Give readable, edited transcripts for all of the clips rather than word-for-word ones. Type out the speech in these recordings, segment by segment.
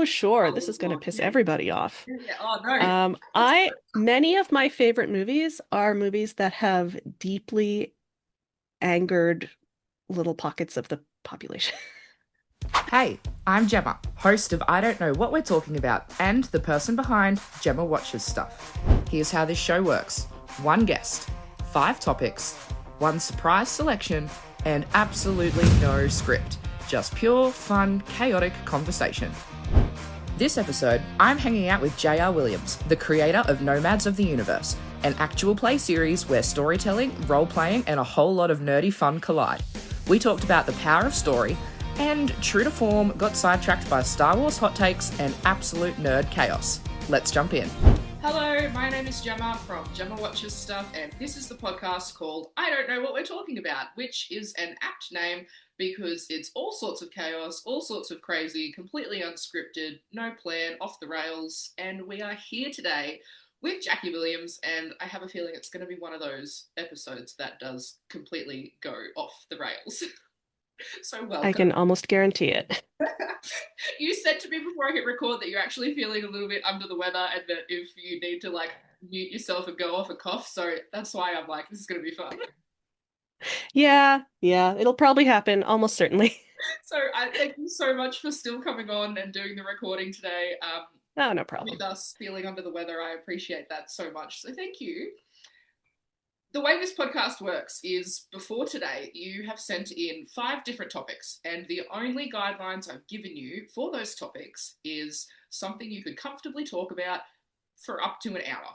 sure. This is going to Oh, piss yeah, everybody off. yeah. Oh no. Let's go. Many of my favorite movies are movies that have deeply angered little pockets of the population. Hey, I'm Gemma, host of I Don't Know What We're Talking About and the person behind Gemma Watches Stuff. Here's how this show works: one guest, 5 topics, one surprise selection, and absolutely no script. Just pure, fun, chaotic conversation. This episode, I'm hanging out with J.R. Williams, the creator of Nomads of the Universe, an actual play series where storytelling, role-playing, and a whole lot of nerdy fun collide. We talked about the power of story, and true to form, got sidetracked by Star Wars hot takes and absolute nerd chaos. Let's jump in. Hello, my name is Gemma from Gemma Watches Stuff, and this is the podcast called I Don't Know What We're Talking About, which is an apt name because it's all sorts of chaos, all sorts of crazy, completely unscripted, no plan, off the rails, and we are here today with Jackie Williams, and I have a feeling it's going to be one of those episodes that does completely go off the rails. So I welcome. can almost guarantee it. You said to me before I hit record that you're actually feeling a little bit under the weather and that if you need to like mute yourself and go off a cough, so that's why I'm like, this is going to be fun. Yeah, it'll probably happen, almost certainly. So I thank you so much for still coming on and doing the recording today. Oh, no With problem. us feeling under the weather, I appreciate that so much. So thank you. The way this podcast works is before today, you have sent in 5 different topics, and the only guidelines I've given you for those topics is something you could comfortably talk about for up to an hour.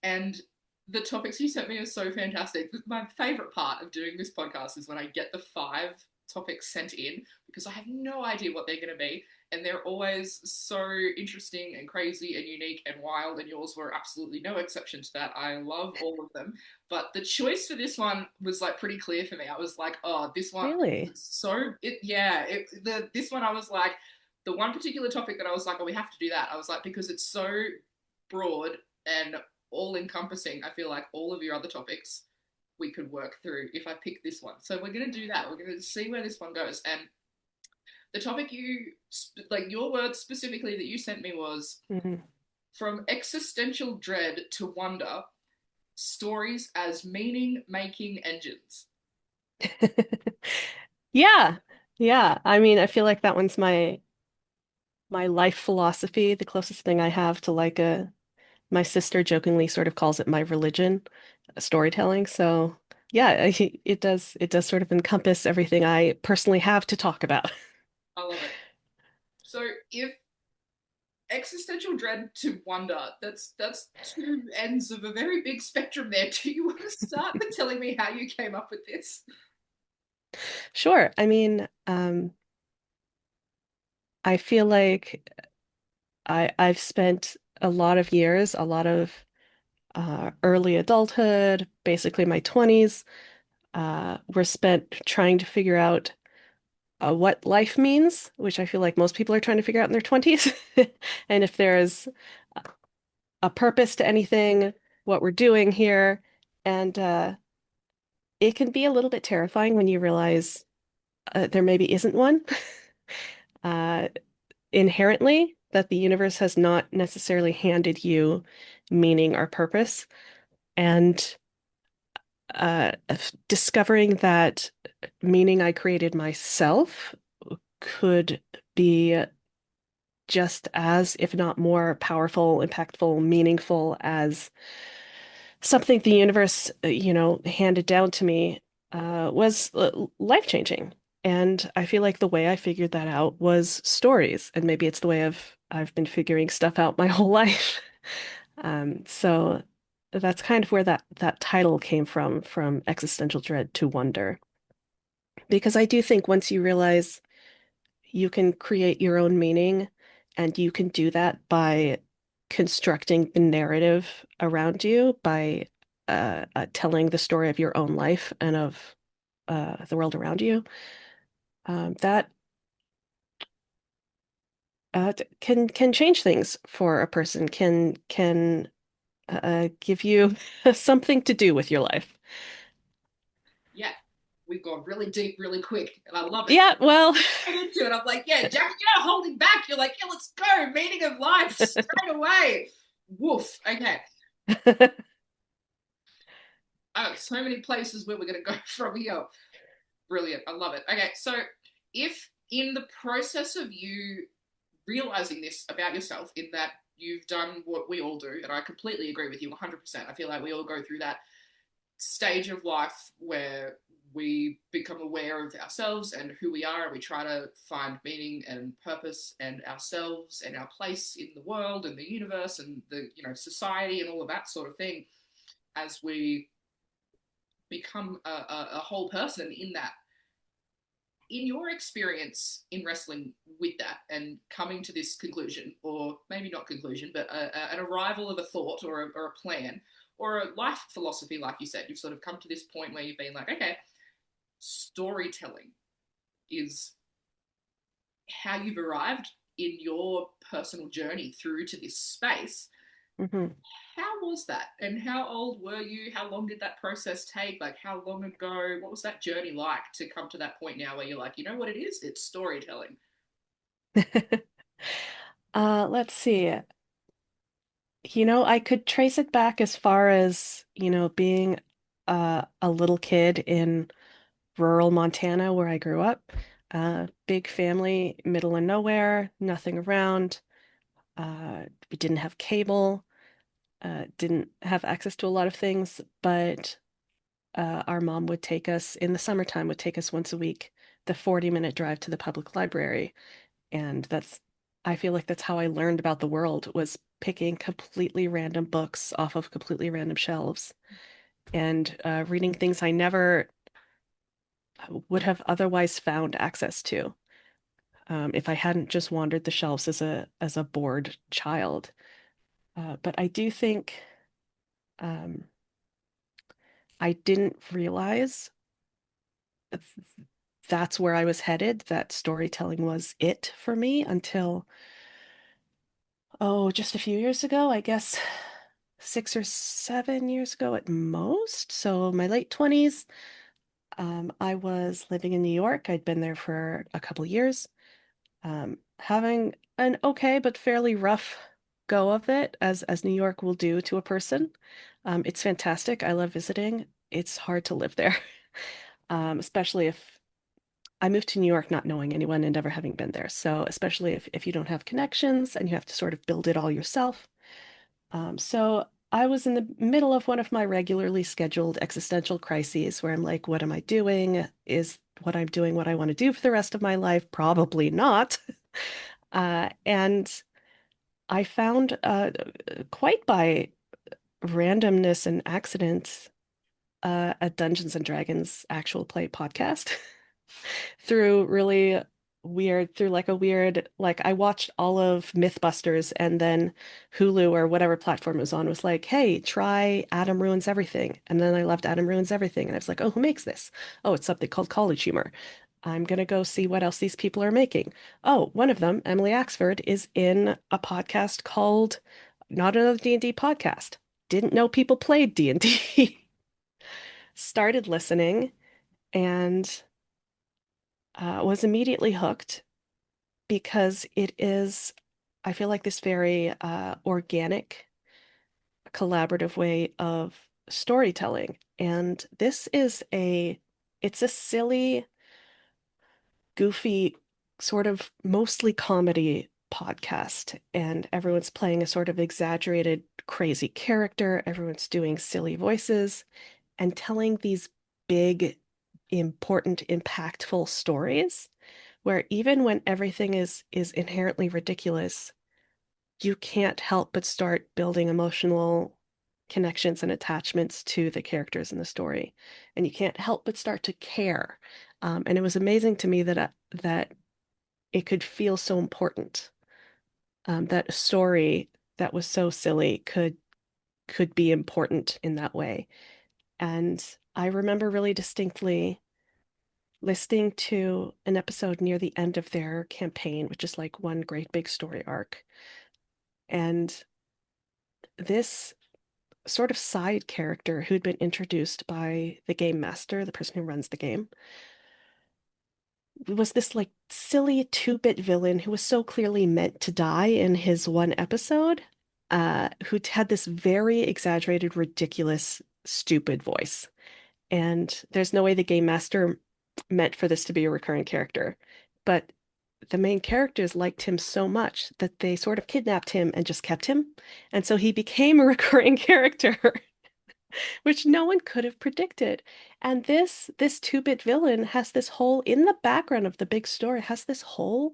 And the topics you sent me are so fantastic. My favorite part of doing this podcast is when I get the 5 topics sent in because I have no idea what they're going to be. And they're always so interesting and crazy and unique and wild. And yours were absolutely no exception to that. I love all of them. But the choice for this one was like pretty clear for me. I was like, oh, this one, Really? so it, yeah, this one I was like, the one particular topic that I was like, oh, we have to do that. I was like, because it's so broad and all encompassing, I feel like all of your other topics we could work through if I pick this one. So we're going to do that. We're going to see where this one goes. And the topic like your words specifically that you sent me was Mhm. from existential dread to wonder, stories as meaning making engines. Yeah, yeah. I mean, I feel like that one's my life philosophy, the closest thing I have to like a my sister jokingly sort of calls it my religion, storytelling. So yeah, it does sort of encompass everything I personally have to talk about. I love it. So if existential dread to wonder, that's 2 ends of a very big spectrum there. Do you want to start with telling me how you came up with this? Sure. I mean, I feel like I've spent a lot of years, a lot of early adulthood, basically my 20s, were spent trying to figure out what life means, which I feel like most people are trying to figure out in their 20s. And if there's a purpose to anything, what we're doing here. And it can be a little bit terrifying when you realize there maybe isn't one. Uh, Inherently, that the universe has not necessarily handed you meaning or purpose. And discovering that meaning I created myself could be just as, if not more powerful, impactful, meaningful as something the universe, handed down to me, was life-changing. And I feel like the way I figured that out was stories, and maybe it's the way I've been figuring stuff out my whole life. So that's kind of where that title came from existential dread to wonder. Because I do think once you realize you can create your own meaning, and you can do that by constructing the narrative around you, by telling the story of your own life and of the world around you. That can change things for a person, can give you something to do with your life. Yeah, we've gone really deep, really quick, and I love it. Yeah, well, Into it, I'm like, yeah, Jack, you're not holding back. You're like, yeah, let's go. Meaning of life straight away. Woof. Okay. I got so many places where we're going to go from here. Brilliant. I love it. Okay, so if in the process of you realizing this about yourself, in that you've done what we all do, and I completely agree with you 100%. I feel like we all go through that stage of life where we become aware of ourselves and who we are, and we try to find meaning and purpose and ourselves and our place in the world and the universe and the society and all of that sort of thing as we become a whole person in that. In your experience in wrestling with that and coming to this conclusion, or maybe not conclusion, but an arrival of a thought or a plan or a life philosophy, like you said, you've sort of come to this point where you've been like, okay, storytelling is how you've arrived in your personal journey through to this space. mm-hmm. How was that? And how old were you? How long did that process take? Like, how long ago? What was that journey like to come to that point now where you're like, you know what it is? It's storytelling. Let's see. I could trace it back as far as, being a little kid in rural Montana where I grew up. Big family, middle of nowhere, nothing around. We didn't have cable, didn't have access to a lot of things, but our mom would take us in the summertime, would take us once a week, the 40-minute drive to the public library. And I feel like that's how I learned about the world, was picking completely random books off of completely random shelves and reading things I never would have otherwise found access to if I hadn't just wandered the shelves as a bored child. But I do think um, I didn't realize that's where I was headed, that storytelling was it for me until, just a few years ago, I guess 6 or 7 years ago at most. So my late 20s, I was living in New York. I'd been there for a couple years, having an okay but fairly rough go of it, as New York will do to a person. It's fantastic. I love visiting. It's hard to live there, especially if I moved to New York not knowing anyone and never having been there. So especially if you don't have connections and you have to sort of build it all yourself. So I was in the middle of one of my regularly scheduled existential crises where I'm like, what am I doing? Is what I'm doing what I want to do for the rest of my life? Probably not. And I found, quite by randomness and accident, a Dungeons and Dragons actual play podcast through really through like a weird, like I watched all of Mythbusters and then Hulu or whatever platform it was on was like, hey, try Adam Ruins Everything. And then I loved Adam Ruins Everything. And I was like, oh, who makes this? Oh, it's something called College Humor. I'm gonna go see what else these people are making. Oh, one of them, Emily Axford, is in a podcast called Not Another D&D Podcast. Didn't know people played D&D. Started listening and was immediately hooked because it is, I feel like, this very organic, collaborative way of storytelling. And it's a silly, goofy, sort of mostly comedy podcast. And everyone's playing a sort of exaggerated, crazy character. Everyone's doing silly voices and telling these big, important, impactful stories where even when everything is inherently ridiculous, you can't help but start building emotional connections and attachments to the characters in the story, and you can't help but start to care. And it was amazing to me that it could feel so important. That a story that was so silly could be important in that way. And I remember really distinctly listening to an episode near the end of their campaign, which is like one great big story arc. And this sort of side character who'd been introduced by the game master, the person who runs the game, was this like silly 2-bit villain who was so clearly meant to die in his one episode, who had this very exaggerated, ridiculous, stupid voice. And there's no way the game master meant for this to be a recurring character. But the main characters liked him so much that they sort of kidnapped him and just kept him. And so he became a recurring character, which no one could have predicted. And this 2-bit villain has this whole, in the background of the big story, has this whole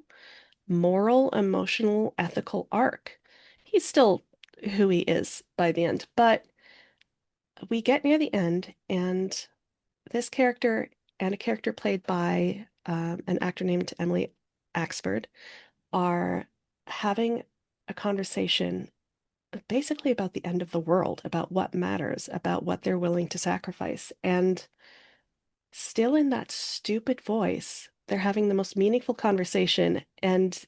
moral, emotional, ethical arc. He's still who he is by the end, but we get near the end, and this character and a character played by an actor named Emily Axford are having a conversation basically about the end of the world, about what matters, about what they're willing to sacrifice. And still in that stupid voice, they're having the most meaningful conversation. And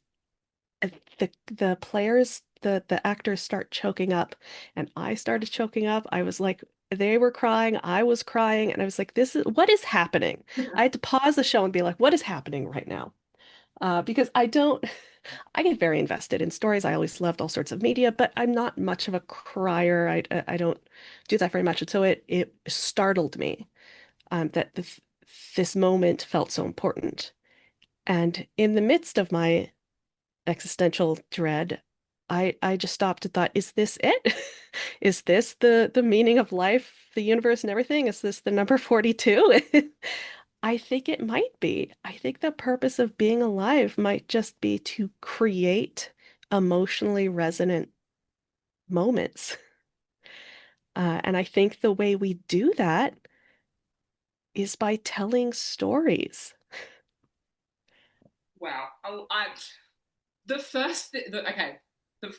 the players, the actors start choking up, and I started choking up. I was like, they were crying, I was crying, and I was like, this is what is happening? I had to pause the show and be like, what is happening right now? Because I don't, I get very invested in stories. I always loved all sorts of media, but I'm not much of a crier. I don't do that very much. And so it startled me that this moment felt so important. And in the midst of my existential dread, I just stopped and thought, is this it? Is this the meaning of life, the universe, and everything? Is this the number 42? I think it might be. I think the purpose of being alive might just be to create emotionally resonant moments. And I think the way we do that is by telling stories. Wow. The first thing, okay,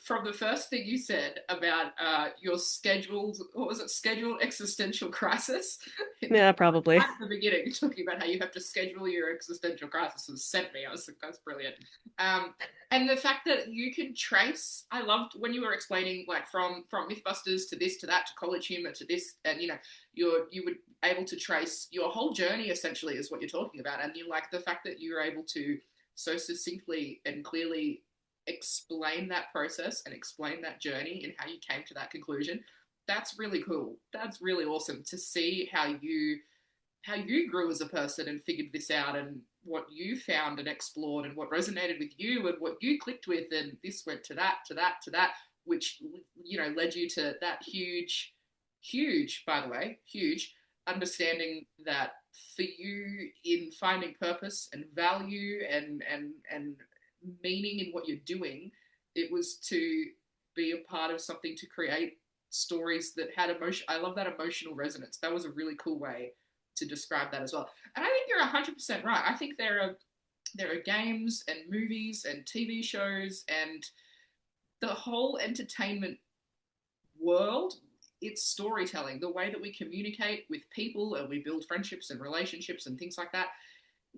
from the first thing you said about your scheduled, what was it, scheduled existential crisis, Yeah, probably. right at the beginning, talking about how you have to schedule your existential crisis was sent me. I was like, that's brilliant. Um, and the fact that you can trace, I loved when you were explaining, like from MythBusters to this to that to college humor to this, and you were able to trace your whole journey essentially is what you're talking about, and you like the fact that you were able to so succinctly and clearly explain that process and explain that journey and how you came to that conclusion. That's really cool. That's really awesome to see how you grew as a person and figured this out, and what you found and explored and what resonated with you and what you clicked with, and this went to that to that to that, which led you to that huge, by the way, huge understanding that for you in finding purpose and value and meaning in what you're doing, it was to be a part of something to create stories that had emotion. I love that emotional resonance. That was a really cool way to describe that as well. And I think you're 100% right. I think there are games and movies and TV shows and the whole entertainment world, it's storytelling, the way that we communicate with people and we build friendships and relationships and things like that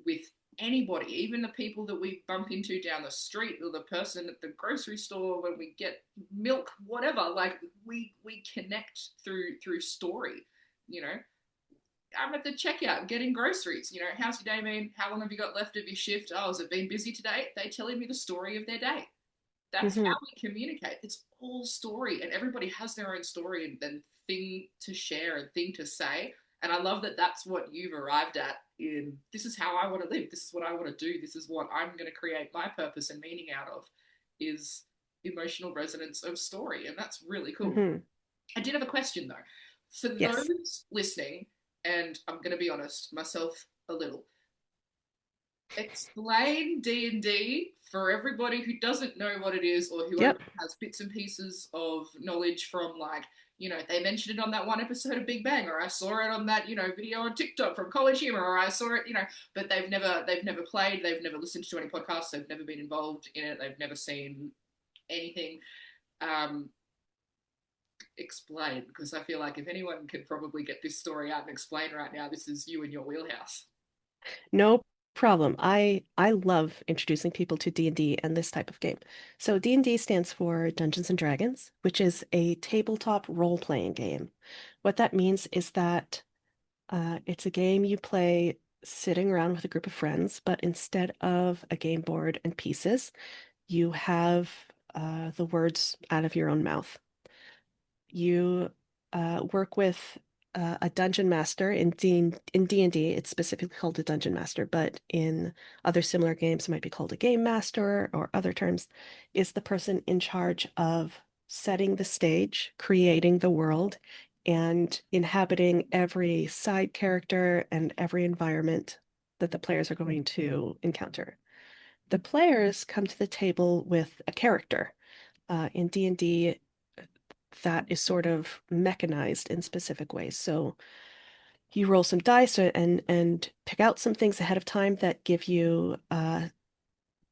with anybody, even the people that we bump into down the street or the person at the grocery store when we get milk, whatever. Like we connect through story. You know, I'm at the checkout getting groceries. How's your day been? How long have you got left of your shift? Oh, has it been busy today? They telling me the story of their day. That's how Hmm. we communicate. It's all story, and everybody has their own story and thing to share and thing to say. And I love that that's what you've arrived at in this is how I want to live. This is what I want to do. This is what I'm going to create my purpose and meaning out of is emotional resonance of story. And that's really cool. Hmm. I did have a question though. For Yes. those listening, and I'm going to be honest, myself a little, explain D&D for everybody who doesn't know what it is or who only Yep. has bits and pieces of knowledge from they mentioned it on that one episode of Big Bang, or I saw it on that video on TikTok from College Humor, or I saw it but they've never played, they've never listened to any podcasts, they've never been involved in it, they've never seen anything. um Explain, because I feel like if anyone could probably get this story out and explain right now, this is you in your wheelhouse. No problem. I love introducing people to D&D and this type of game. So D&D stands for Dungeons and Dragons, which is a tabletop role-playing game. What that means is that it's a game you play sitting around with a group of friends, but instead of a game board and pieces, you have the words out of your own mouth. You work with a dungeon master in D&D. It's specifically called a dungeon master, but in other similar games, it might be called a game master or other terms, is the person in charge of setting the stage, creating the world, and inhabiting every side character and every environment that the players are going to encounter. The players come to the table with a character. In D&D, that is sort of mechanized in specific ways. So you roll some dice and pick out some things ahead of time that give you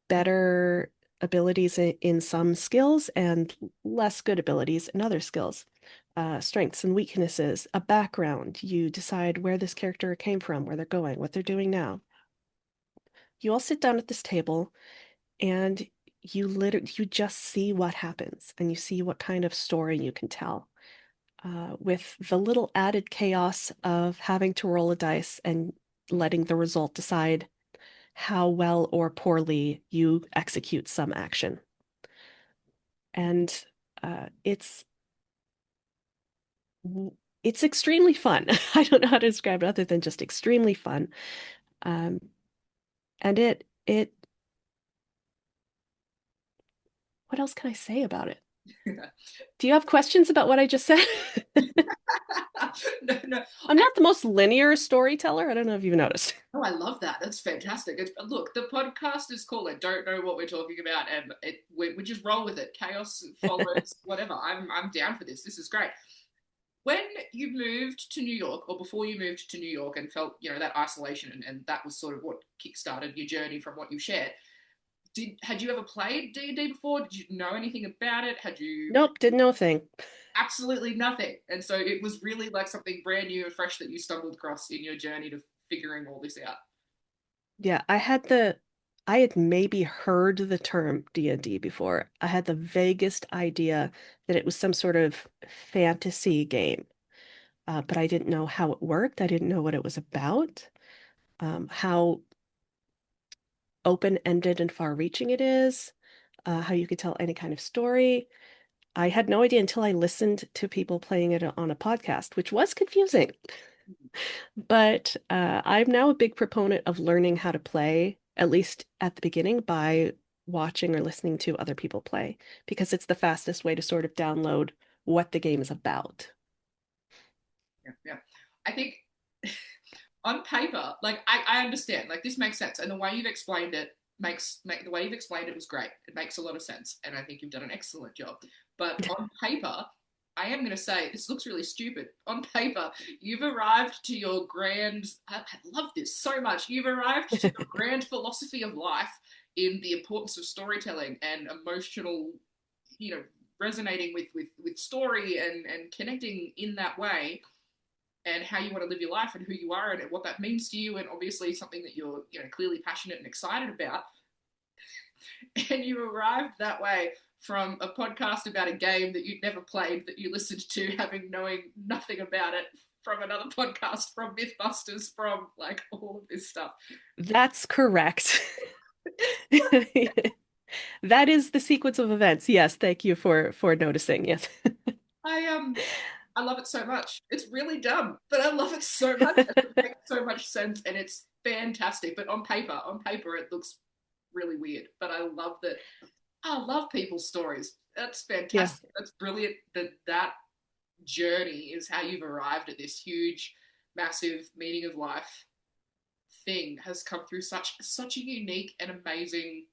better abilities in some skills and less good abilities in other skills. Strengths and weaknesses, a background. You decide where this character came from, where they're going, what they're doing now. You all sit down at this table and you just see what happens and you see what kind of story you can tell. With the little added chaos of having to roll a dice and letting the result decide how well or poorly you execute some action. And it's extremely fun. I don't know how to describe it other than just extremely fun. Um, and it what else can I say about it? Do you have questions about what I just said? No, no. I'm not the most linear storyteller. I don't know if you've noticed. Oh, I love that. That's fantastic. Look, the podcast is called "I Don't Know What We're Talking About," and we just roll with it. Chaos follows, whatever. I'm down for this. This is great. When you moved to New York, or before you moved to New York, and felt that isolation, and that was sort of what kickstarted your journey from what you shared. Had you ever played D&D before? Did you know anything about it? Had you Nope, didn't know a thing. absolutely nothing? And so it was really like something brand new and fresh that you stumbled across in your journey to figuring all this out. Yeah, I had maybe heard the term D&D before. I had the vaguest idea that it was some sort of fantasy game, but I didn't know how it worked. I didn't know what it was about, how open-ended and far-reaching it is, how you could tell any kind of story. I had no idea until I listened to people playing it on a podcast, which was confusing. But I'm now a big proponent of learning how to play, at least at the beginning, by watching or listening to other people play, because it's the fastest way to sort of download what the game is about. Yeah, yeah. I think on paper, like I understand, like this makes sense, and the way you've explained it the way you've explained it was great. It makes a lot of sense, and I think you've done an excellent job. But on paper, I am going to say this looks really stupid. On paper, you've arrived to your grand. I love this so much. You've arrived to your grand philosophy of life in the importance of storytelling and emotional, you know, resonating with story and connecting in that way and how you want to live your life and who you are and what that means to you, and obviously something that you're clearly passionate and excited about. And you arrived that way from a podcast about a game that you'd never played, that you listened to having knowing nothing about it, from another podcast, from Mythbusters, from like all of this stuff. That's correct. That is the sequence of events. Yes, thank you for noticing. Yes. I I love it so much. It's really dumb, but I love it so much. It makes so much sense, and it's fantastic. But on paper, it looks really weird. But I love that. I love people's stories. That's Yeah. fantastic. That's brilliant. That journey is how you've arrived at this huge, massive meaning of life thing has come through such a unique and amazing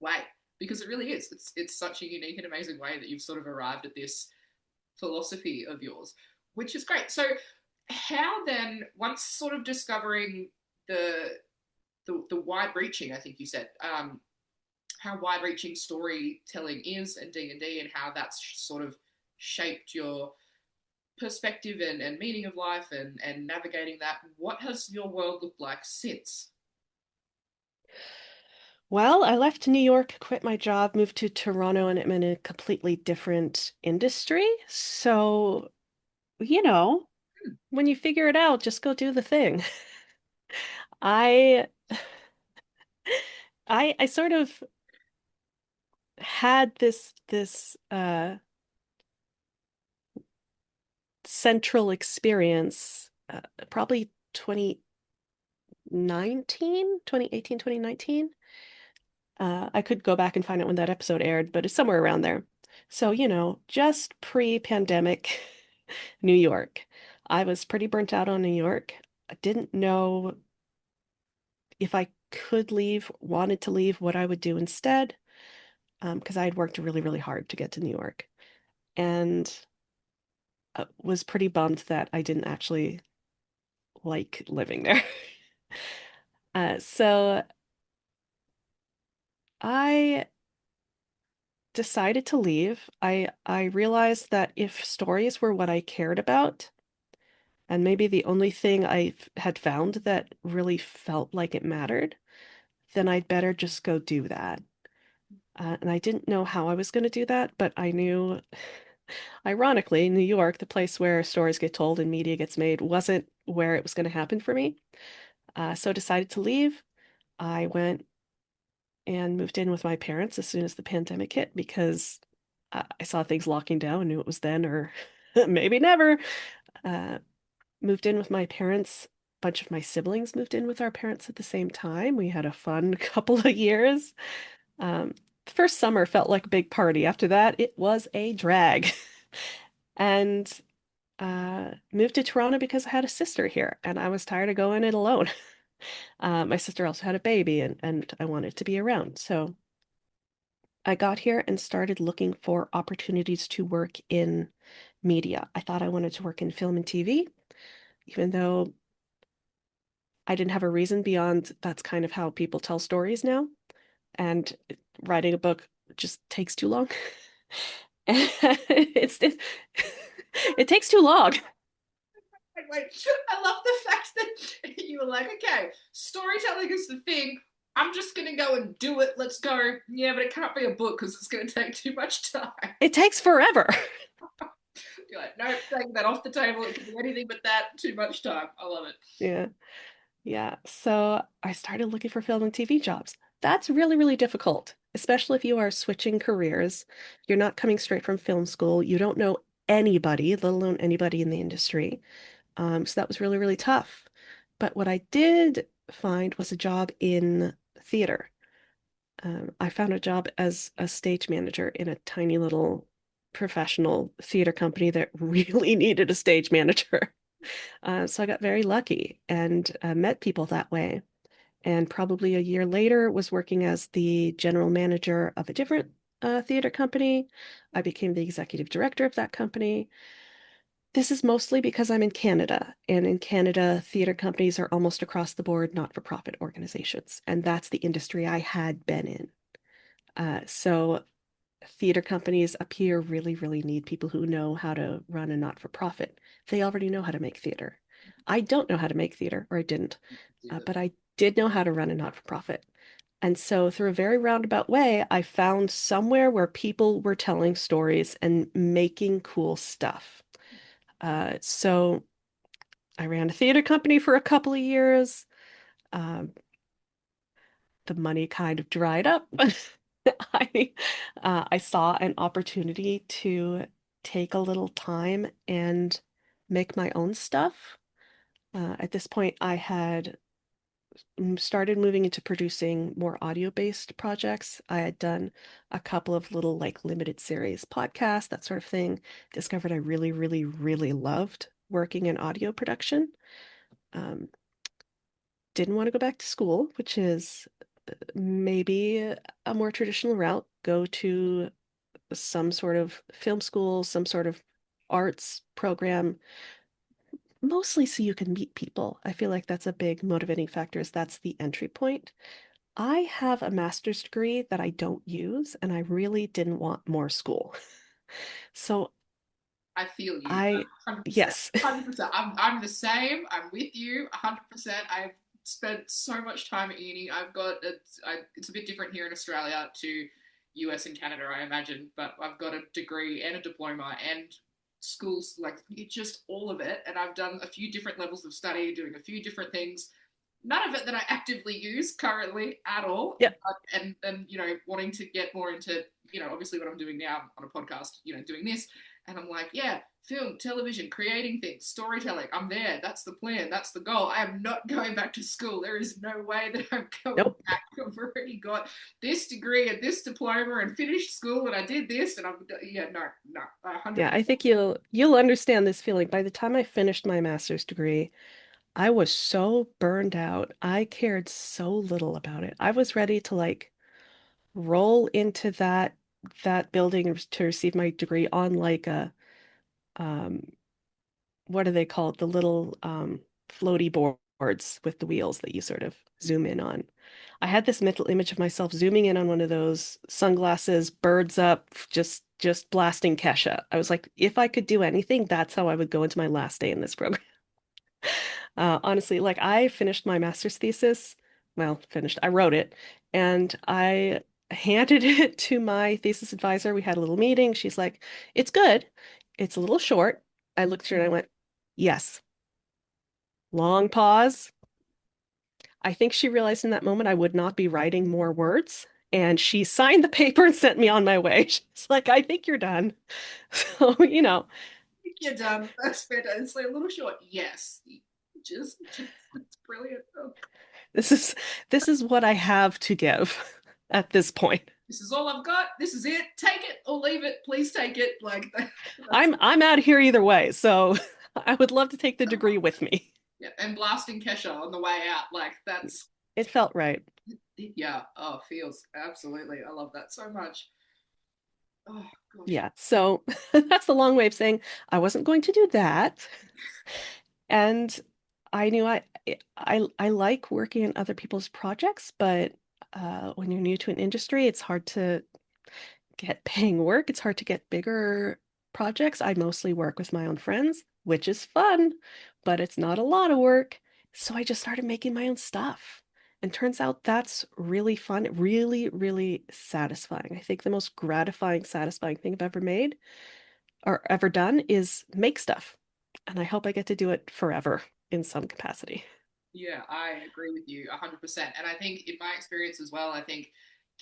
way, because it really is. It's such a unique and amazing way that you've sort of arrived at this philosophy of yours, which is great. So, how then, once sort of discovering the wide reaching, I think you said, how wide reaching storytelling is and D&D, and how that's sort of shaped your perspective and meaning of life and navigating that, what has your world looked like since? Well, I left New York, quit my job, moved to Toronto, and I'm in a completely different industry. So, you know, when you figure it out, just go do the thing. I I sort of had this central experience probably 2019, 2018, 2019. I could go back and find out when that episode aired, but it's somewhere around there. So, just pre-pandemic New York. I was pretty burnt out on New York. I didn't know if I could leave, wanted to leave, what I would do instead, because I had worked really, really hard to get to New York and was pretty bummed that I didn't actually like living there. So I decided to leave. I realized that if stories were what I cared about, and maybe the only thing I had found that really felt like it mattered, then I'd better just go do that. And I didn't know how I was going to do that, but I knew, ironically, New York, the place where stories get told and media gets made, wasn't where it was going to happen for me. So I decided to leave. I went and moved in with my parents as soon as the pandemic hit because I saw things locking down and knew it was then or maybe never. Uh, Moved in with my parents. A bunch of my siblings moved in with our parents at the same time. We had a fun couple of years. Um, the first summer felt like a big party. After that, it was a drag. And moved to Toronto because I had a sister here and I was tired of going it alone. My sister also had a baby and I wanted to be around. So I got here and started looking for opportunities to work in media. I thought I wanted to work in film and TV, even though I didn't have a reason beyond that's kind of how people tell stories now. And writing a book just takes too long. It, it takes too long. Wait, I love the fact that you were like, okay, storytelling is the thing. I'm just gonna go and do it. Let's go. Yeah, but it can't be a book because it's gonna take too much time. It takes forever. You're like, nope, take that off the table. It can be anything but that. Too much time. I love it. Yeah. Yeah. So I started looking for film and TV jobs. That's really, really difficult, especially if you are switching careers. You're not coming straight from film school. You don't know anybody, let alone anybody in the industry. So that was really, really tough. But what I did find was a job in theater. I found a job as a stage manager in a tiny little professional theater company that really needed a stage manager. So I got very lucky and met people that way. And probably a year later was working as the general manager of a different theater company. I became the executive director of that company. This is mostly because I'm in Canada, and in Canada, theater companies are almost across the board not-for-profit organizations, and that's the industry I had been in. So theater companies up here really, really need people who know how to run a not-for-profit. They already know how to make theater. I don't know how to make theater, or I didn't, but I did know how to run a not-for-profit. And so, through a very roundabout way, I found somewhere where people were telling stories and making cool stuff. So I ran a theater company for a couple of years. Um, the money kind of dried up. I saw an opportunity to take a little time and make my own stuff. At this point, I had started moving into producing more audio-based projects. I had done a couple of little like limited series podcasts, that sort of thing. Discovered I really, really, really loved working in audio production. Um, didn't want to go back to school, which is maybe a more traditional route. Go to some sort of film school, some sort of arts program, mostly so you can meet people. I feel like that's a big motivating factor, is that's the entry point. I have a master's degree that I don't use, and I really didn't want more school. So I feel you. I, 100%. yes, 100%. I'm the same. I'm with you. 100%. I've spent so much time at uni. It's a bit different here in Australia to US and Canada, I imagine, but I've got a degree and a diploma and schools, like just all of it. And I've done a few different levels of study, doing a few different things. None of it that I actively use currently at all. Yeah. And wanting to get more into, obviously what I'm doing now on a podcast, doing this. And I'm like, yeah, film, television, creating things, storytelling. I'm there. That's the plan. That's the goal. I am not going back to school. There is no way that I'm going Nope. back. I've already got this degree and this diploma and finished school and I did this and no, 100%. Yeah, I think you'll understand this feeling. By the time I finished my master's degree, I was so burned out. I cared so little about it. I was ready to like roll into that building to receive my degree on like a um what do they call it? The little floaty boards with the wheels that you sort of zoom in on. I had this mental image of myself zooming in on one of those sunglasses, birds up, just blasting Kesha. I was like, if I could do anything, that's how I would go into my last day in this program. Honestly, like I finished my master's thesis. Well, finished. I wrote it and I handed it to my thesis advisor. We had a little meeting. She's like, it's good. It's a little short. I looked through and I went, yes. Long pause. I think she realized in that moment I would not be writing more words. And she signed the paper and sent me on my way. She's like, I think you're done. So, You're done. That's fantastic. It's like a little short. Yes. Just it's brilliant. Oh, this is what I have to give at this point. this is all I've got. This is it. Take it or leave it. Please take it. Like I'm out of here either way. So I would love to take the degree with me. yeah, and blasting Kesha on the way out. Like that's It felt right. yeah. Oh, feels absolutely. I love that so much. Oh gosh. Yeah. So that's the long way of saying I wasn't going to do that. And I knew I like working in other people's projects, but when you're new to an industry, it's hard to get paying work. It's hard to get bigger projects. I mostly work with my own friends, which is fun, but it's not a lot of work. So I just started making my own stuff. And turns out that's really fun, really, really satisfying. I think the most gratifying, satisfying thing I've ever made or ever done is make stuff. And I hope I get to do it forever in some capacity. Yeah, I agree with you 100%. And I think in my experience as well, I think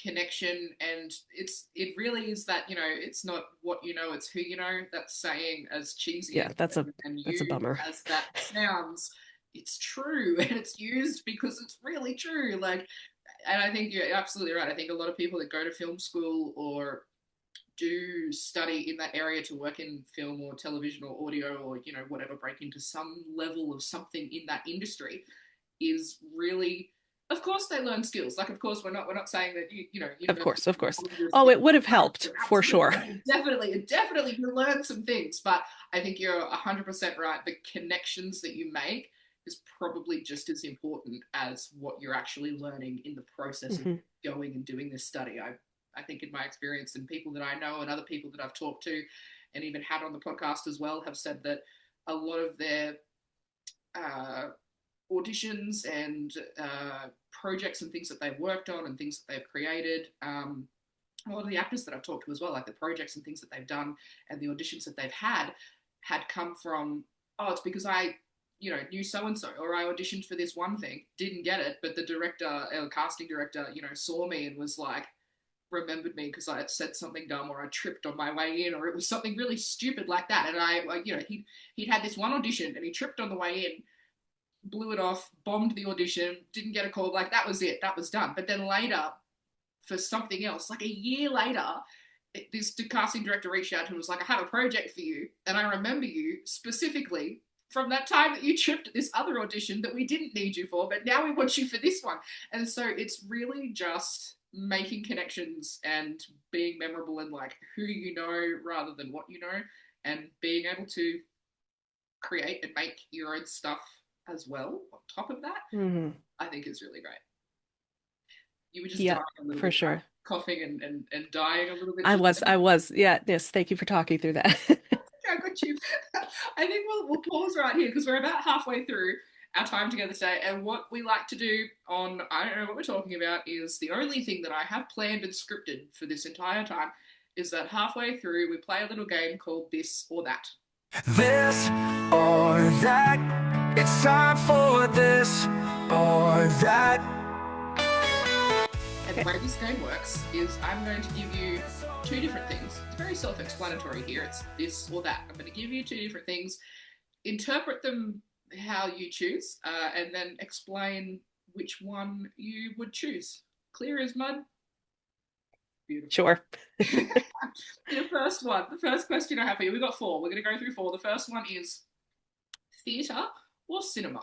connection and it really is that, it's not what you know, it's who you know. That saying, as cheesy Yeah, as and that's a you bummer. as that sounds, it's true and it's used because it's really true. Like, and I think you're absolutely right. I think a lot of people that go to film school or do study in that area to work in film or television or audio or whatever, break into some level of something in that industry is really, of course they learn skills. Like, of course we're not saying that Of course, of course. Oh, it would have helped for sure. Definitely you learn some things, but I think you're 100% right. The connections that you make is probably just as important as what you're actually learning in the process of going and doing this study. I think in my experience and people that I know and other people that I've talked to and even had on the podcast as well have said that a lot of their auditions and projects and things that they've worked on and things that they've created, a lot of the actors that I've talked to as well, like the projects and things that they've done and the auditions that they've had come from, oh, it's because I knew so and so, or I auditioned for this one thing, didn't get it, but the director, casting director, saw me and was like, remembered me because I had said something dumb or I tripped on my way in, or it was something really stupid like that. And he'd had this one audition and he tripped on the way in, blew it off, bombed the audition, didn't get a call. Like that was it, that was done. But then later, for something else, like a year later, this casting director reached out to him and was like, I have a project for you, and I remember you specifically from that time that you tripped at this other audition that we didn't need you for, but now we want you for this one. And so it's really just making connections and being memorable in like who you know rather than what you know, and being able to create and make your own stuff as well on top of that, I think is really great. You were just dying a little for bit, sure. Coughing and dying a little bit. I was. Yeah, yes. Thank you for talking through that. I got you. I think we'll pause right here because we're about halfway through. our time together today. And what we like to do on I Don't Know What We're Talking About is the only thing that I have planned and scripted for this entire time is that halfway through we play a little game called This or That. This or that, it's time for this or that. And the way this game works is I'm going to give you two different things. It's very self-explanatory here. It's this or that. I'm going to give you two different things, interpret them how you choose, and then explain which one you would choose. Clear as mud? Beautiful. Sure. The first question I have for you, we've got four. We're going to go through four. The first one is theatre or cinema?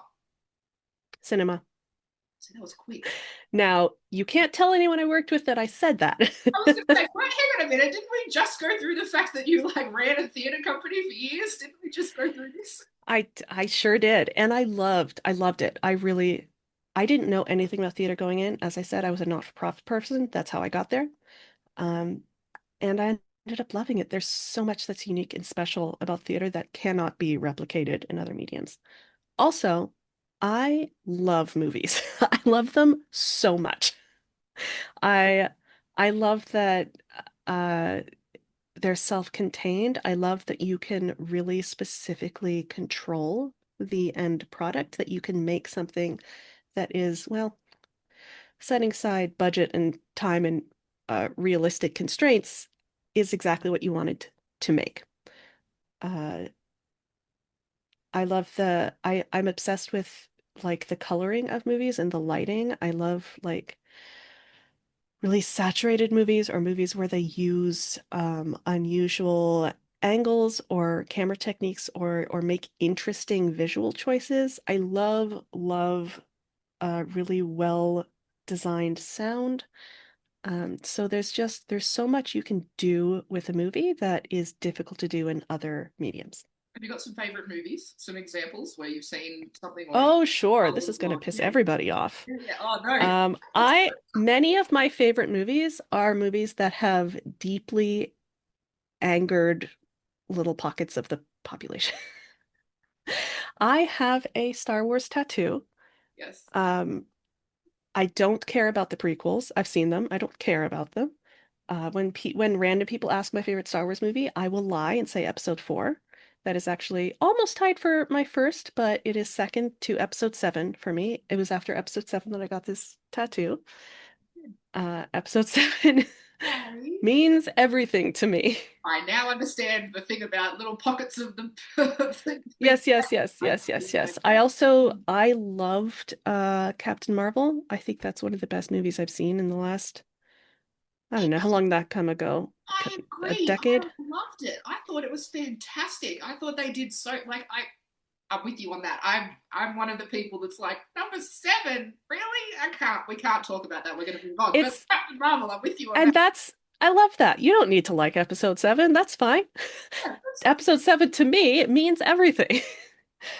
Cinema. So that was quick. Now, you can't tell anyone I worked with that I said that. I was going to say, wait, hang on a minute. Didn't we just go through the fact that you like ran a theatre company for years? Didn't we just go through this? I sure did. And I loved it. I didn't know anything about theater going in. As I said, I was a not-for-profit person. That's how I got there. And I ended up loving it. There's so much that's unique and special about theater that cannot be replicated in other mediums. Also, I love movies. I love them so much. I I love that uh they're self-contained. I love that you can really specifically control the end product, that you can make something that is, well, setting aside budget and time and realistic constraints is exactly what you wanted to make. Uh, I'm obsessed with like the coloring of movies and the lighting. I love like really saturated movies or movies where they use unusual angles or camera techniques or make interesting visual choices. I love really well designed sound. So there's so much you can do with a movie that is difficult to do in other mediums. Have you got some favourite movies? Some examples where you've seen something or Oh, sure. This is going to piss yeah. everybody off. Yeah. Oh no. Many of my favorite movies are movies that have deeply angered little pockets of the population. I have a Star Wars tattoo. Yes. I don't care about the prequels. I've seen them. I don't care about them. When random people ask my favorite Star Wars movie, I will lie and say Episode 4. That is actually almost tied for my first, but it is second to Episode 7 for me. It was after Episode 7 that I got this tattoo. Episode 7 means everything to me. I now understand the thing about little pockets of the Yes. I loved Captain Marvel. I think that's one of the best movies I've seen in the last, I don't know how long that come ago. I A agree. decade? I loved it. I thought it was fantastic. I thought they did so like I'm with you on that. I'm one of the people that's like, number 7, really? We can't talk about that. We're gonna move on. But Captain Marvel, I'm with you on that. I love that. You don't need to like Episode 7. That's fine. Yeah, Episode 7 to me, it means everything.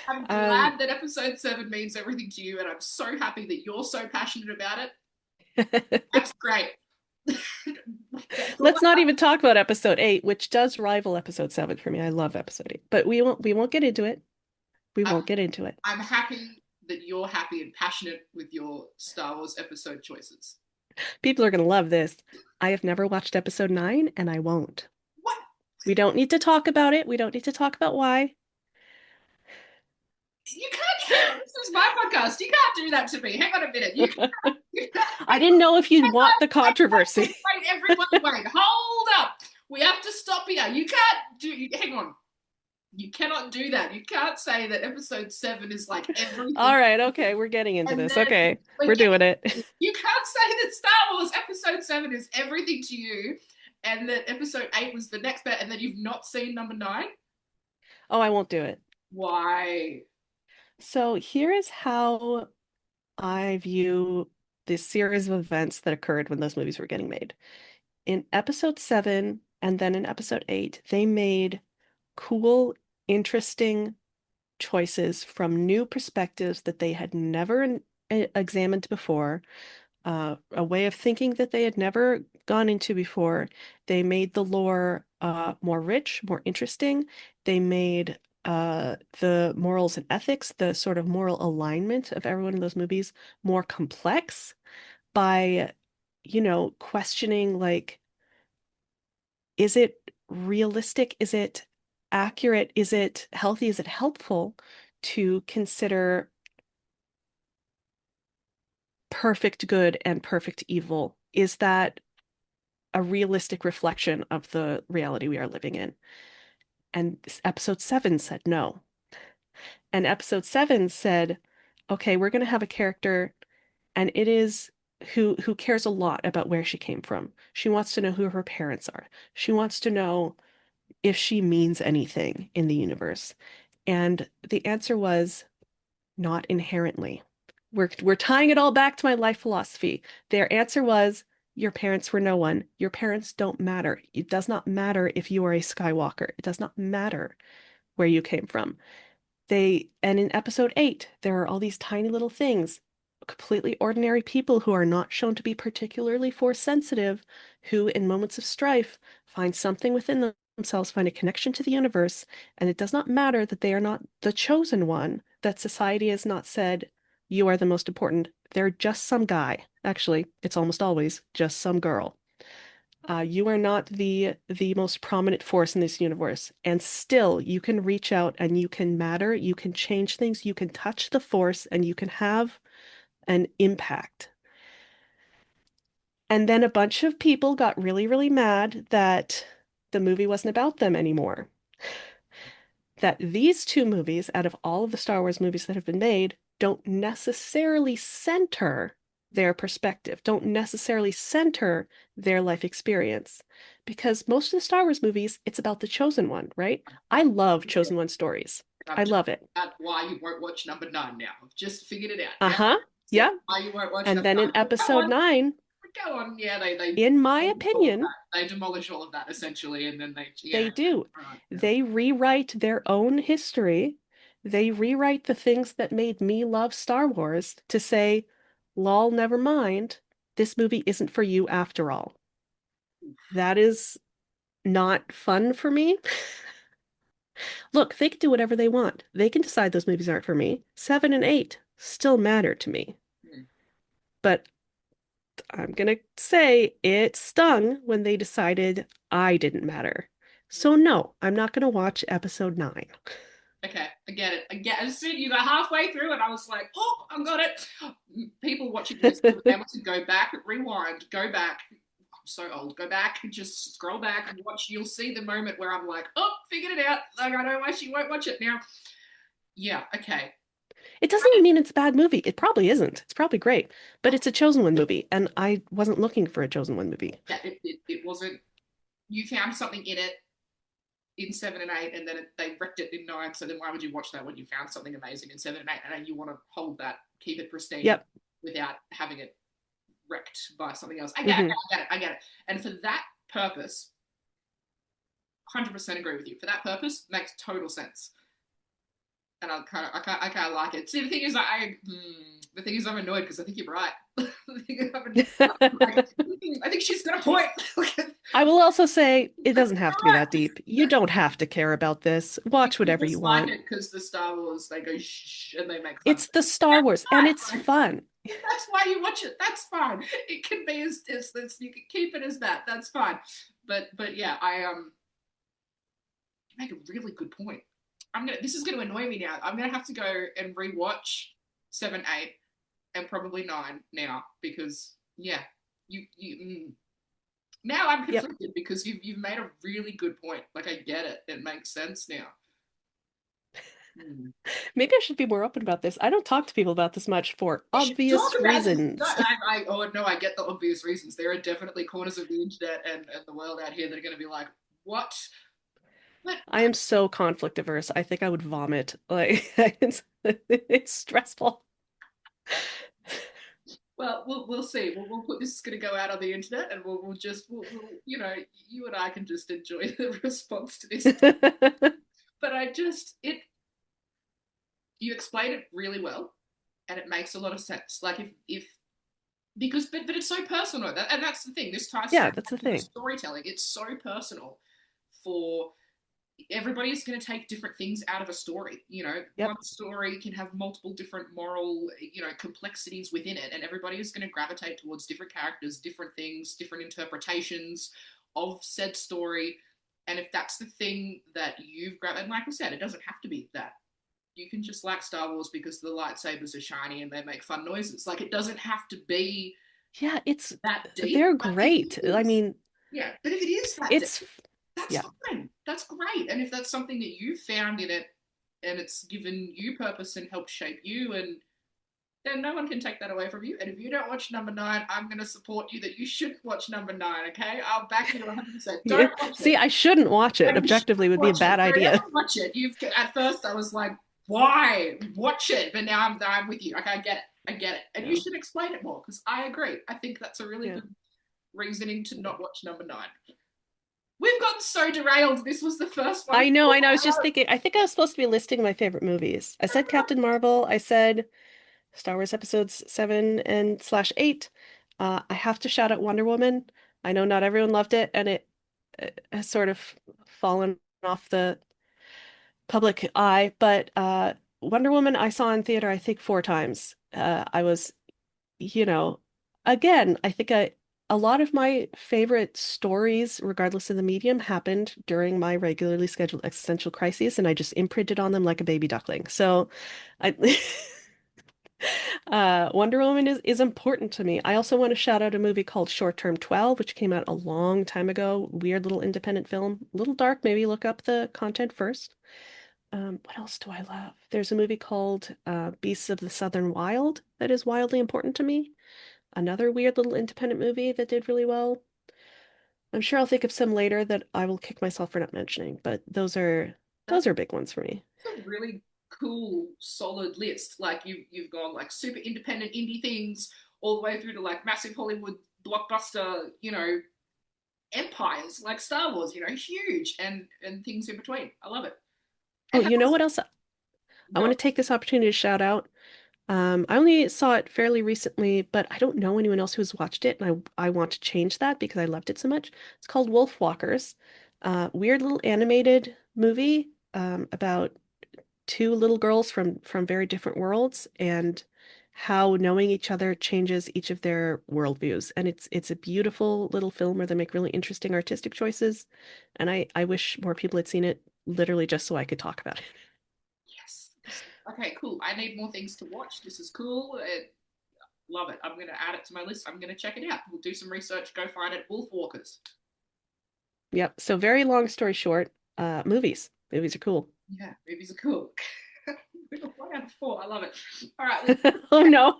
I'm glad that Episode 7 means everything to you, and I'm so happy that you're so passionate about it. That's great. Let's not even talk about Episode 8, which does rival Episode 7 for me. I love Episode 8, but we won't get into it. We won't get into it. I'm happy that you're happy and passionate with your Star Wars episode choices. People are going to love this. I have never watched Episode 9, and I won't. What? We don't need to talk about it. We don't need to talk about why. You can't. This is my podcast. You can't do that to me. Hang on a minute. You can't. I didn't know if you'd want the controversy. Wait, everyone, wait. Hold up. We have to stop here. You can't do. Hang on. You cannot do that. You can't say that Episode 7 is like everything. All right, okay, we're getting into this. Okay, we're doing it. You can't say that Star Wars Episode 7 is everything to you, and that Episode 8 was the next bit, and then you've not seen number 9. Oh, I won't do it. Why? So here is how I view this series of events that occurred when those movies were getting made. In Episode 7 and then in Episode 8, they made cool, interesting choices from new perspectives that they had never examined before, a way of thinking that they had never gone into before. They made the lore more rich, more interesting. They made the morals and ethics, the sort of moral alignment of every one of those movies more complex by, questioning like, is it realistic? Is it accurate? Is it healthy? Is it helpful to consider perfect good and perfect evil? Is that a realistic reflection of the reality we are living in? And episode 7 said no. And episode 7 said, okay, we're going to have a character, and it is who cares a lot about where she came from. She wants to know who her parents are. She wants to know if she means anything in the universe. And the answer was not inherently. We're tying it all back to my life philosophy. Their answer was, your parents were no one. Your parents don't matter. It does not matter if you are a Skywalker. It does not matter where you came from. And in episode 8, there are all these tiny little things, completely ordinary people who are not shown to be particularly force sensitive, who in moments of strife find something within themselves, find a connection to the universe, and it does not matter that they are not the chosen one, that society has not said, you are the most important. They're just some guy. Actually, it's almost always just some girl. You are not the most prominent force in this universe, and still you can reach out and you can matter, you can change things, you can touch the force, and you can have an impact. And then a bunch of people got really, really mad that the movie wasn't about them anymore. That these two movies, out of all of the Star Wars movies that have been made, don't necessarily center their perspective, don't necessarily center their life experience. Because most of the Star Wars movies, it's about the chosen one, right? I love chosen one stories. I love it. That's why you won't watch number 9 now. I've just figured it out. Uh-huh. Yeah. Why you won't watch And number then 9. in episode 9, Go on. Yeah, they in my demolish all of opinion, that. They demolish all of that essentially, and then they do. Right, yeah. They rewrite their own history. They rewrite the things that made me love Star Wars to say, lol, never mind. This movie isn't for you after all. That is not fun for me. Look, they can do whatever they want. They can decide those movies aren't for me. 7 and 8 still matter to me. But I'm gonna say it stung when they decided I didn't matter. So no, I'm not gonna watch episode 9. Okay, I get it. As soon as you got halfway through, and I was like, "Oh, I've got it." People watching this will be able to go back, rewind, go back. I'm so old. Go back, just scroll back and watch. You'll see the moment where I'm like, "Oh, figured it out." Like I know why she won't watch it now. Yeah. Okay. It doesn't even mean it's a bad movie. It probably isn't. It's probably great, but it's a chosen one movie, and I wasn't looking for a chosen one movie. Yeah, it wasn't. You found something in it in 7 and 8, and then they wrecked it in 9. So then why would you watch that when you found something amazing in 7 and 8, and then you want to hold that, keep it pristine, Yep. without having it wrecked by something else? I get it. I get it. And for that purpose, 100% agree with you. For that purpose, makes total sense. And I kind of like it. See, the thing is, I'm annoyed because I think you're right. I think she's got a point. I will also say it doesn't have to be that deep. You don't have to care about this. Watch whatever you want. Because the Star Wars, they go shh and they make fun. It's the Star Wars, and it's fun. That's why you watch it. That's fine. It can be as you can keep it as that. That's fine. But yeah, you make a really good point. This is gonna annoy me now. I'm gonna have to go and rewatch 7, 8, and probably 9 now because you now I'm conflicted because you've made a really good point. Like I get it. It makes sense now. Maybe I should be more open about this. I don't talk to people about this much for obvious reasons. I get the obvious reasons. There are definitely corners of the internet and the world out here that are going to be like, what? I am so conflict averse. I think I would vomit. Like it's stressful. Well, we'll see. We'll put this is going to go out on the internet, and we'll you and I can just enjoy the response to this. But you explain it really well, and it makes a lot of sense. Like because it's so personal, and that's the thing. This ties that's the thing. Storytelling. It's so personal for everybody's going to take different things out of a story. Yep. One story can have multiple different moral, complexities within it, and everybody is going to gravitate towards different characters, different things, different interpretations of said story. And if that's the thing that you've grabbed, and like I said, it doesn't have to be that. You can just like Star Wars because the lightsabers are shiny and they make fun noises. Like, it doesn't have to be Yeah, that deep. they're But if great. it I is, mean, yeah, but if it is that deep, it's that's yeah. fine. That's great. And if that's something that you found in it and it's given you purpose and helped shape you, and then no one can take that away from you. And if you don't watch number 9, I'm going to support you that you should watch number 9, okay? I'll back you 100%. Don't watch See, it. I shouldn't watch it. And you Objectively would be a watch it. bad Don't idea. ever watch it. At first I was like, why? Watch it. But now I'm with you. Okay, I get it. I get it. And you Yeah. should explain it more because I agree. I think that's a really Yeah. good reasoning to not watch number 9. We've gotten so derailed. This was the first one. I know. I was just thinking, I think I was supposed to be listing my favorite movies. I said Captain Marvel. I said Star Wars episodes 7 and /8. I have to shout out Wonder Woman. I know not everyone loved it, and it has sort of fallen off the public eye, but Wonder Woman I saw in theater, I think 4 times. I was, you know, again, I think a lot of my favorite stories, regardless of the medium, happened during my regularly scheduled existential crises, and I just imprinted on them like a baby duckling. So I Wonder Woman is important to me. I also want to shout out a movie called Short Term 12, which came out a long time ago. Weird little independent film. A little dark, maybe look up the content first. What else do I love? There's a movie called Beasts of the Southern Wild that is wildly important to me. Another weird little independent movie that did really well. I'm sure I'll think of some later that I will kick myself for not mentioning, but those That's are big ones for me. a really cool, solid list. Like, you've gone like super independent indie things all the way through to like massive Hollywood blockbuster, empires like Star Wars, huge, and things in between. I love it. Oh, And that you know was what else? I want go. to take this opportunity to shout out. I only saw it fairly recently, but I don't know anyone else who's watched it, and I want to change that because I loved it so much. It's called Wolf Walkers. Weird little animated movie about two little girls from very different worlds and how knowing each other changes each of their worldviews. And it's a beautiful little film where they make really interesting artistic choices. And I wish more people had seen it literally just so I could talk about it. Yes. Okay, cool. I need more things to watch. This is cool. Love it. I'm going to add it to my list. I'm going to check it out. We'll do some research. Go find it. Wolf Walkers. Yep. So very long story short, movies. Movies are cool. Yeah, movies are cool. We got 1 out of 4. I love it. All right. Oh no.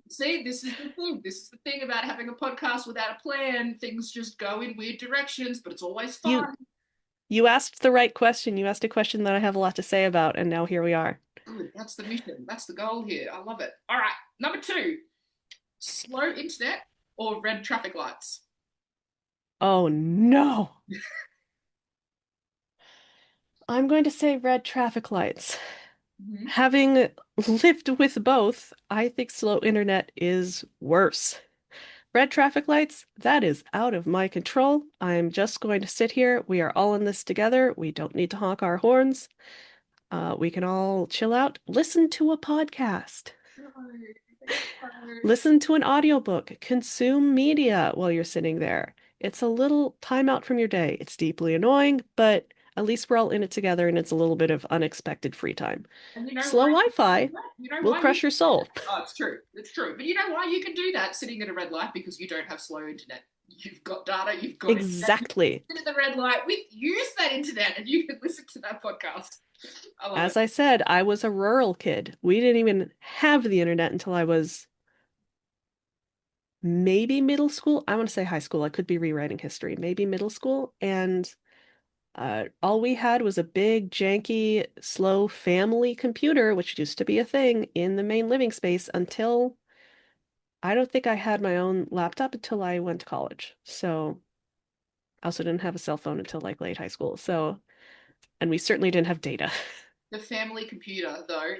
See, this is the thing. This is the thing about having a podcast without a plan. Things just go in weird directions, but it's always You fun. you asked the right question. You asked a question that I have a lot to say about, and now here we are. Good. That's the mission. That's the goal here. I love it. All right. Number 2, slow internet or red traffic lights? Oh no. I'm going to say red traffic lights. Mm-hmm. Having lived with both, I think slow internet is worse. Red traffic lights, that is out of my control. I'm just going to sit here. We are all in this together. We don't need to honk our horns. We can all chill out, listen to a podcast, listen to an audiobook, consume media while you're sitting there. It's a little time out from your day. It's deeply annoying, but at least we're all in it together and it's a little bit of unexpected free time. And you know Slow why? Wi-Fi You know will why? crush your soul. Oh, it's true. It's true. But you know why you can do that sitting at a red light? Because you don't have slow internet. You've got data, you've got Exactly. internet. Sit at the red light, use that internet and you can listen to that podcast. As I said, I was a rural kid. We didn't even have the internet until I was maybe middle school. I want to say high school. I could be rewriting history. Maybe middle school. And all we had was a big, janky, slow family computer, which used to be a thing in the main living space until I don't think I had my own laptop until I went to college. So I also didn't have a cell phone until like late high school. So, and we certainly didn't have data. The family computer, though,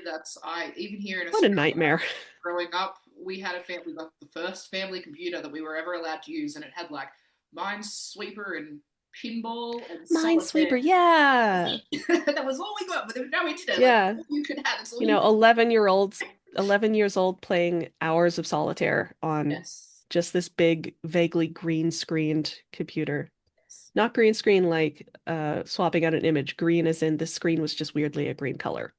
even here in What a Australia, nightmare. growing up, we got the first family computer that we were ever allowed to use, and it had like Minesweeper and pinball and Minesweeper, solitaire. yeah. That was all we got, but there was no internet. Like Yeah. all you could have. It's all You you know, could. 11 years old playing hours of solitaire on Yes. just this big, vaguely green screened computer. Yes. Not green screen like swapping out an image. Green as in the screen was just weirdly a green color.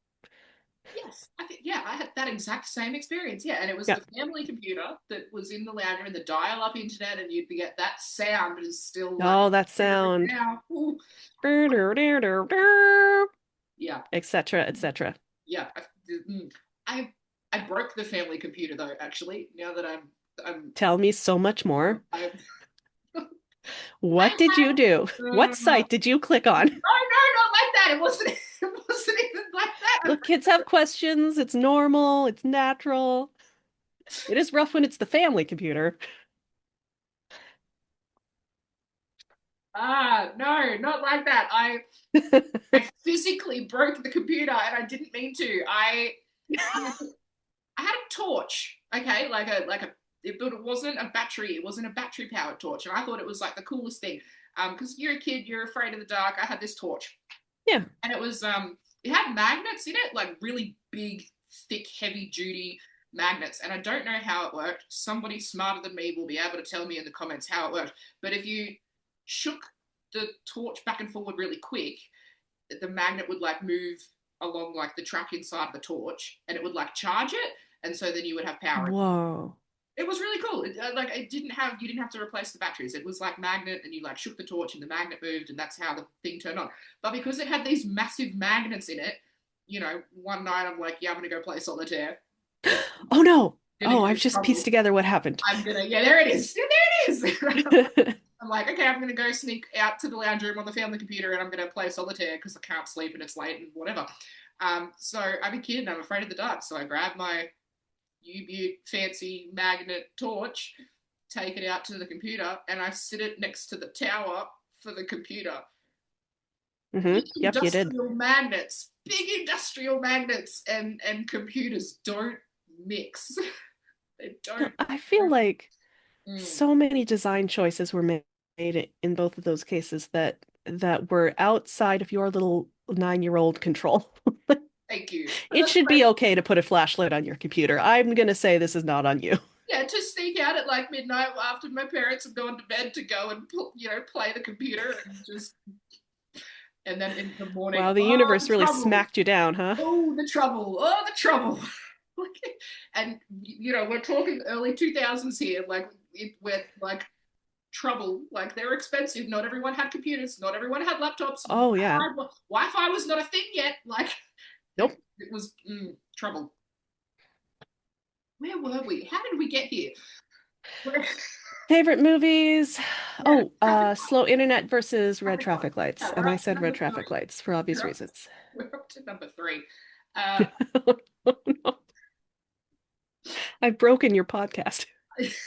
Yes, I think yeah, I had that exact same experience. Yeah, and it was Yeah. the family computer that was in the lounge room, the dial-up internet, and you'd get that sound is still like Oh, that hearing sound. now. Ooh. Yeah, Etc., etc. yeah. Mm, I I broke the family computer though. Actually, now that I'm Tell me so much more. I I What did you had do? What no, site did you click on? not like that. It wasn't. It wasn't even like that. Look, kids have questions. It's normal. It's natural. It is rough when it's the family computer. No, not like that. I physically broke the computer, and I didn't mean to. I had a torch, okay, but it wasn't a battery. It wasn't a battery powered torch, and I thought it was like the coolest thing. Because you're a kid, you're afraid of the dark. I had this torch, Yeah. and it had magnets in it, like really big, thick, heavy duty magnets. And I don't know how it worked. Somebody smarter than me will be able to tell me in the comments how it worked. But if you shook the torch back and forward really quick, the magnet would like move along like the track inside the torch, and it would like charge it, and so then you would have power. Whoa. It was really cool. It didn't have you didn't have to replace the batteries. It was like magnet, and you like shook the torch, and the magnet moved, and that's how the thing turned on. But because it had these massive magnets in it, one night I'm like, yeah, I'm gonna go play solitaire. Oh no. Gonna Oh, go I've just pieced trouble. together what happened. Yeah, there it is. Yeah, there it is. I'm like, okay, I'm gonna go sneak out to the lounge room on the family computer, and I'm gonna play solitaire because I can't sleep and it's late and whatever. So I'm a kid and I'm afraid of the dark. So I grab my U-Butte fancy magnet torch, take it out to the computer, and I sit it next to the tower for the computer. Big Yep, you did. industrial magnets, and computers don't mix. They don't. I feel like Mm. so many design choices were made in both of those cases that were outside of your little 9-year-old control. Thank you. But It that's should be great. okay to put a flashlight on your computer. I'm gonna say this is not on you. Yeah, to sneak out at like midnight after my parents have gone to bed to go and play the computer and then in the morning, Wow, the oh universe the really trouble, smacked you down, huh? oh the trouble. And we're talking early 2000s here, like we're like trouble, like they're expensive. Not everyone had computers, not everyone had laptops. Oh yeah. Wi-Fi was not a thing yet. Like Nope. it was trouble. Where were we? How did we get here? Favorite movies? Yeah, Oh, traffic slow internet versus red traffic light. traffic lights. Yeah, we're And I up to said red number traffic three. lights for obvious We're up, reasons. we're up to number three. Uh, Oh, no. I've broken your podcast. it's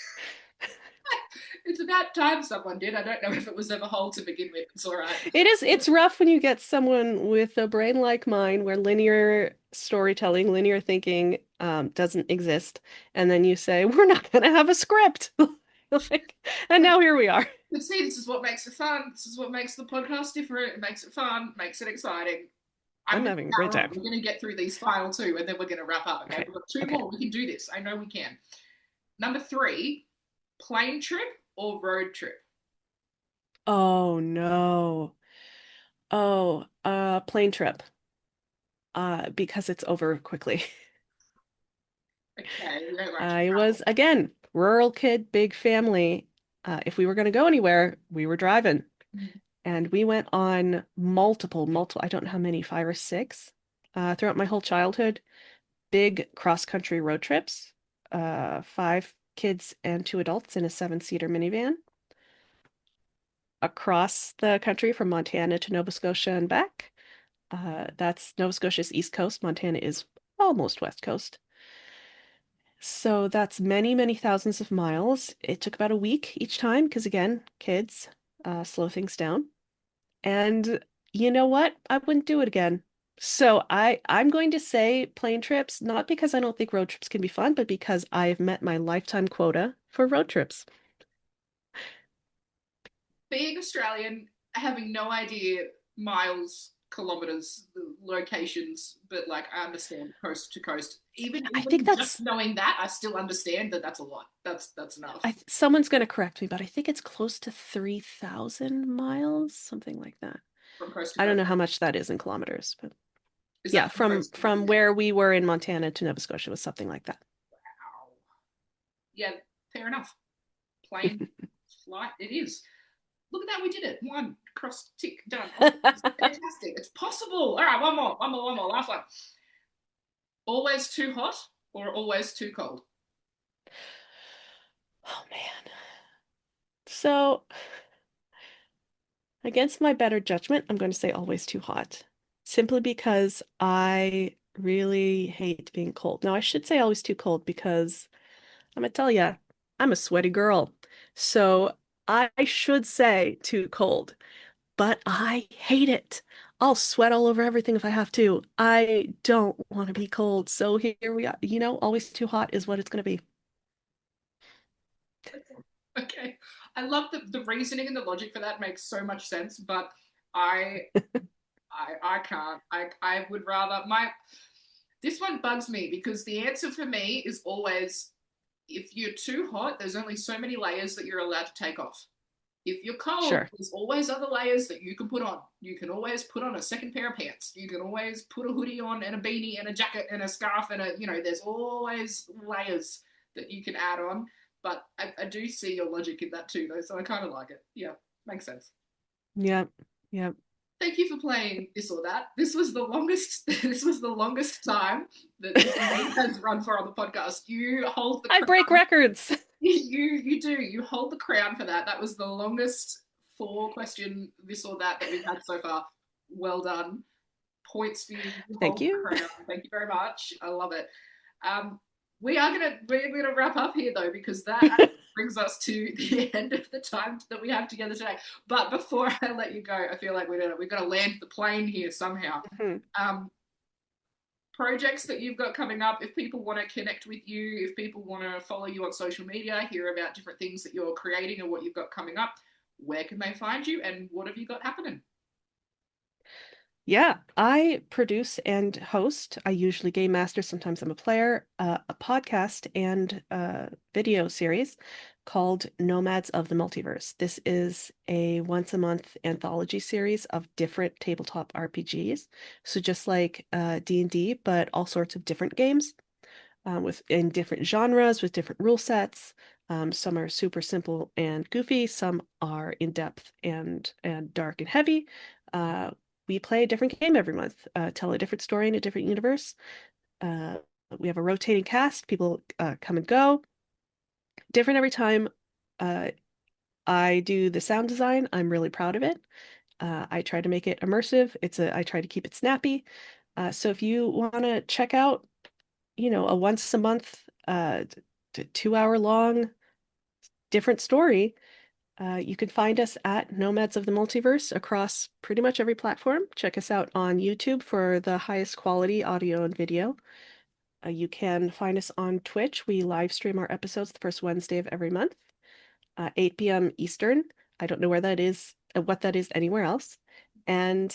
about time someone did. I don't know if it was ever whole to begin with. It's all right. It's rough when you get someone with a brain like mine where linear storytelling, linear thinking doesn't exist. And then you say, we're not going to have a script. Like, and now here we are. But see, this is what makes it fun. This is what makes the podcast different. It makes it fun, makes it exciting. I'm I'm going to having a great power on. time. We're going to get through these final two, and then we're going to wrap up. Okay, Okay. we've got two Okay. more. We can do this. I know we can. Number three, plane trip or road trip. Oh no. Oh, plane trip. Because it's over quickly. Okay, we don't like to I travel. was, again, rural kid, big family. If we were going to go anywhere, we were driving. Mm. And we went on multiple, I don't know how many, 5 or 6, throughout my whole childhood, big cross-country road trips. 5 kids and 2 adults in a 7-seater minivan across the country from Montana to Nova Scotia and back. That's Nova Scotia's East Coast. Montana is almost West Coast. So that's many, many thousands of miles. It took about a week each time because, again, kids slow things down. And you know what? I wouldn't do it again. So I'm going to say plane trips, not because I don't think road trips can be fun, but because I've met my lifetime quota for road trips. Being Australian, having no idea miles, kilometers, locations, but like I understand coast to coast. Even I think just that's knowing that, I still understand that that's a lot. That's enough someone's going to correct me, but I think it's close to 3,000 miles, something like that. from coast to I don't coast. know how much that is in kilometers, but Is yeah, that from from coast to coast? from where we were in Montana to Nova Scotia was something like that. Wow. Yeah, fair enough. Plane flight, it is. Look at that, we did it. One cross tick done. It's fantastic. It's possible. All right, one more. Last one. Always too hot or always too cold? Oh man. So, against my better judgment, I'm going to say always too hot, simply because I really hate being cold. Now, I should say always too cold because I'm gonna tell you, I'm a sweaty girl. So I should say too cold, but I hate it. I'll sweat all over everything if I have to. I don't want to be cold. So here we are. Always too hot is what it's going to be. Okay. I love the reasoning and the logic for that makes so much sense, but I I can't. I would rather my this one bugs me because the answer for me is always if you're too hot, there's only so many layers that you're allowed to take off. If you're cold, Sure. there's always other layers that you can put on. You can always put on a second pair of pants. You can always put a hoodie on and a beanie and a jacket and a scarf and there's always layers that you can add on. But I do see your logic in that too, though, so I kind of like it. Yeah, makes sense. Yep. Yep. Thank you for playing this or that. This was the longest. This was the longest time that this has run for on the podcast. You hold the I break crown. records. You do. You hold the crown for that. That was the longest four-question this or that we've had so far. Well done. Points for you. You Thank hold the you. crown. Thank you very much. I love it. Um, we're gonna wrap up here though because that brings us to the end of the time that we have together today. But before I let you go, I feel like we've got to land the plane here somehow. Mhm. Projects that you've got coming up, if people want to connect with you, if people want to follow you on social media, hear about different things that you're creating and what you've got coming up, where can they find you and what have you got happening? Yeah, I produce and host. I usually game master, sometimes I'm a player, a podcast and a video series called Nomads of the Multiverse. This is a once a month anthology series of different tabletop RPGs. So just like D&D, but all sorts of different games in different genres with different rule sets. Some are super simple and goofy. Some are in depth and dark and heavy. Uh, we play a different game every month, tell a different story in a different universe. Uh, we have a rotating cast. People come and go, different every time. Uh, I do the sound design. I'm really proud of it. I try to make it immersive. I try to keep it snappy. So if you want to check out, a once a month, 2 hour long different story, you can find us at Nomads of the Multiverse across pretty much every platform. Check us out on YouTube for the highest quality audio and video. You can find us on Twitch. We live stream our episodes the first Wednesday of every month, 8 p.m. Eastern. I don't know where that is, what that is anywhere else. And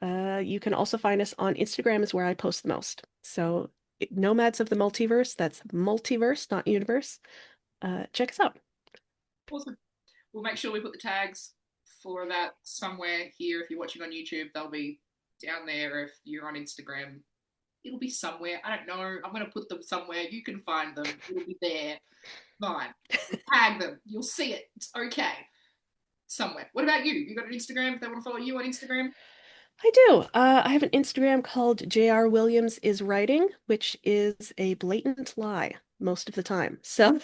you can also find us on Instagram is where I post the most. So Nomads of the Multiverse, that's multiverse, not universe. Check us out. Awesome. We'll make sure we put the tags for that somewhere here. If you're watching on YouTube, they'll be down there. If you're on Instagram, it'll be somewhere. I don't know. I'm going to put them somewhere. You can find them. It'll be there. Fine. Tag them. You'll see it. It's okay. Somewhere. What about you? You got an Instagram if they want to follow you on Instagram? I do. I have an Instagram called JR Williams is Writing, which is a blatant lie most of the time. So,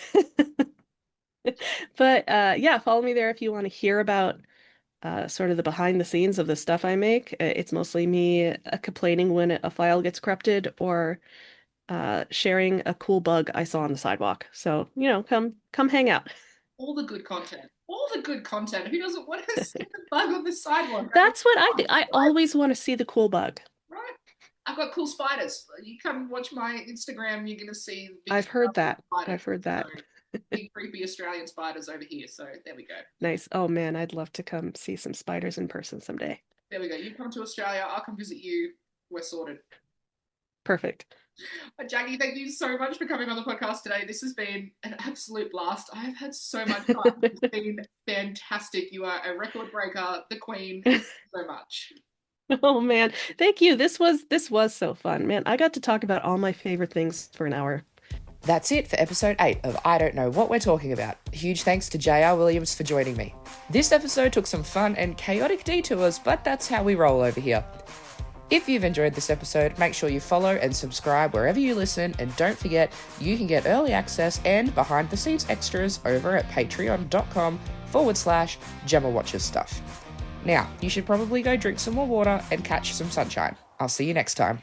but yeah, follow me there if you want to hear about sort of the behind the scenes of the stuff I make. It's mostly me complaining when a file gets corrupted or sharing a cool bug I saw on the sidewalk. So, come hang out. All the good content. All the good content. Who doesn't want to see the bug on the sidewalk? That's what I think. I always want to see the cool bug. Right? I've got cool spiders. You come watch my Instagram, you're going to see I've heard that. spiders. I've heard that. big creepy Australian spiders over here. So there we go. Nice. Oh man, I'd love to come see some spiders in person someday. There we go. You come to Australia, I'll come visit you. We're sorted. Perfect. Jackie, thank you so much for coming on the podcast today. This has been an absolute blast. I have had so much fun. It's been fantastic. You are a record breaker, the queen. Thank you so much. Oh man, thank you. This was so fun, man. I got to talk about all my favorite things for an hour. That's it for episode 8 of I Don't Know What We're Talking About. Huge thanks to JR Williams for joining me. This episode took some fun and chaotic detours, but that's how we roll over here. If you've enjoyed this episode, make sure you follow and subscribe wherever you listen, and don't forget, you can get early access and behind the scenes extras over at patreon.com/Gemma Watches Stuff. Now, you should probably go drink some more water and catch some sunshine. I'll see you next time.